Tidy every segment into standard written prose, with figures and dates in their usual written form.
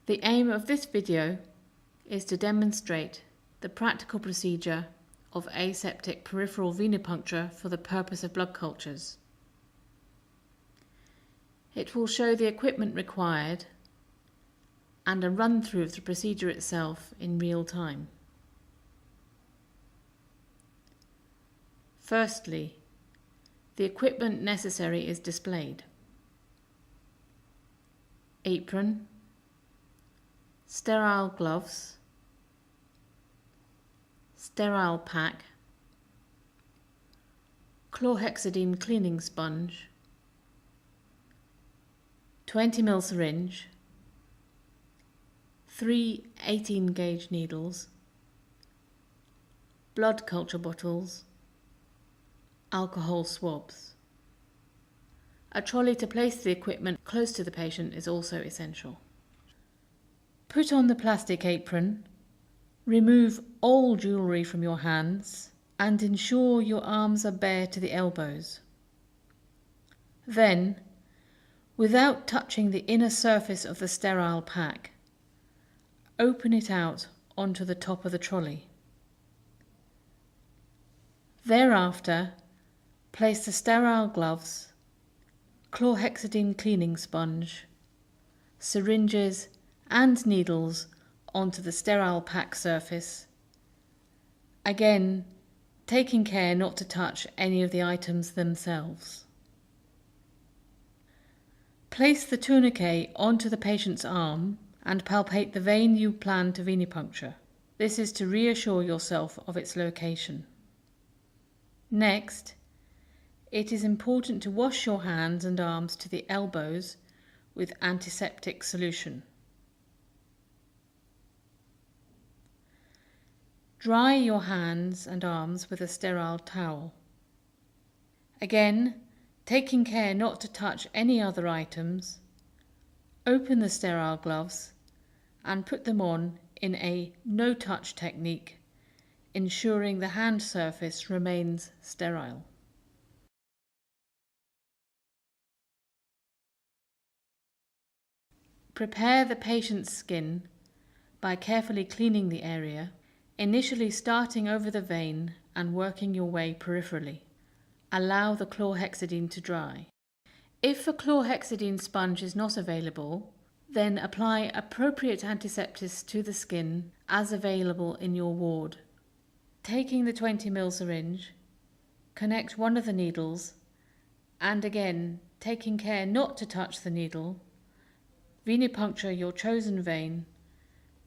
The aim of this video is to demonstrate the practical procedure of aseptic peripheral venipuncture for the purpose of blood cultures. It will show the equipment required and a run-through of the procedure itself in real time. Firstly, the equipment necessary is displayed. Apron, sterile gloves, sterile pack, chlorhexidine cleaning sponge, 20 ml syringe, 3 18-gauge needles, blood culture bottles, alcohol swabs. A trolley to place the equipment close to the patient is also essential. Put on the plastic apron, remove all jewellery from your hands and ensure your arms are bare to the elbows. Then, without touching the inner surface of the sterile pack, open it out onto the top of the trolley. Thereafter, place the sterile gloves, chlorhexidine cleaning sponge, syringes and needles onto the sterile pack surface, again taking care not to touch any of the items themselves. Place the tourniquet onto the patient's arm and palpate the vein you plan to venipuncture. This is to reassure yourself of its location. Next, it is important to wash your hands and arms to the elbows with antiseptic solution. Dry your hands and arms with a sterile towel. Again, taking care not to touch any other items, open the sterile gloves and put them on in a no-touch technique, ensuring the hand surface remains sterile. Prepare the patient's skin by carefully cleaning the area, initially starting over the vein and working your way peripherally. Allow the chlorhexidine to dry. If a chlorhexidine sponge is not available, then apply appropriate antiseptics to the skin as available in your ward. Taking the 20 ml syringe, connect one of the needles and again, taking care not to touch the needle, venipuncture your chosen vein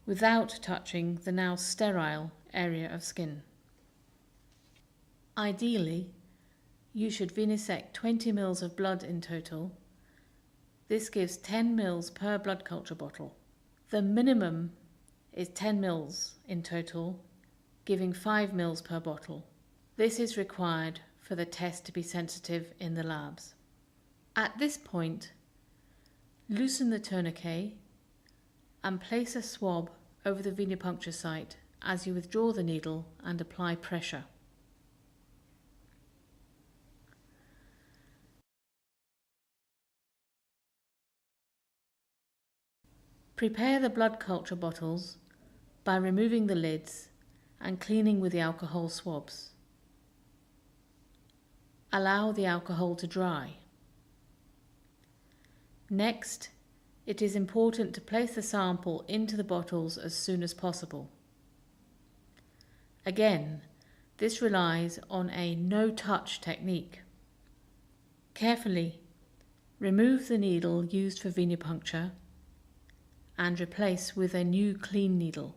without touching the now sterile area of skin. Ideally, you should venisect 20 ml of blood in total. This gives 10 ml per blood culture bottle. The minimum is 10 ml in total, giving 5 ml per bottle. This is required for the test to be sensitive in the labs. At this point, loosen the tourniquet and place a swab over the venipuncture site as you withdraw the needle and apply pressure. Prepare the blood culture bottles by removing the lids and cleaning with the alcohol swabs. Allow the alcohol to dry. Next, it is important to place the sample into the bottles as soon as possible. Again, this relies on a no-touch technique. Carefully remove the needle used for venipuncture and replace with a new clean needle.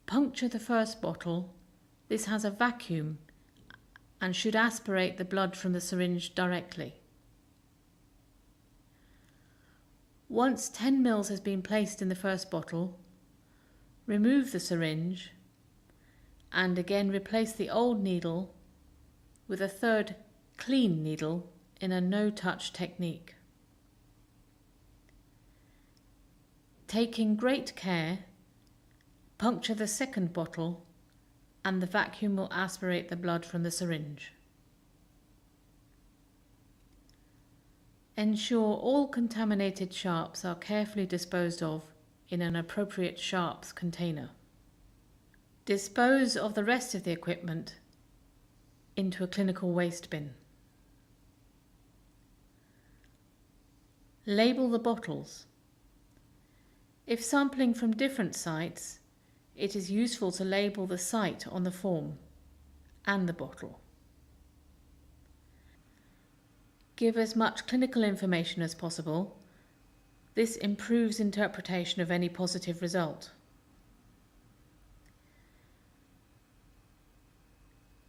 Puncture the first bottle. This has a vacuum and should aspirate the blood from the syringe directly. Once 10 ml has been placed in the first bottle, remove the syringe and again replace the old needle with a third clean needle in a no-touch technique. Taking great care, puncture the second bottle and the vacuum will aspirate the blood from the syringe. Ensure all contaminated sharps are carefully disposed of in an appropriate sharps container. Dispose of the rest of the equipment into a clinical waste bin. Label the bottles. If sampling from different sites, it is useful to label the site on the form and the bottle. Give as much clinical information as possible. This improves interpretation of any positive result.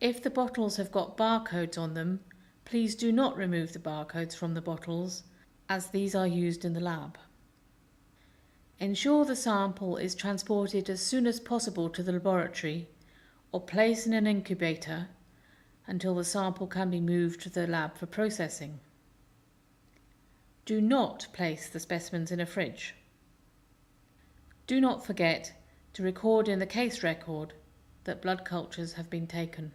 If the bottles have got barcodes on them, please do not remove the barcodes from the bottles, as these are used in the lab. Ensure the sample is transported as soon as possible to the laboratory or place in an incubator until the sample can be moved to the lab for processing. Do not place the specimens in a fridge. Do not forget to record in the case record that blood cultures have been taken.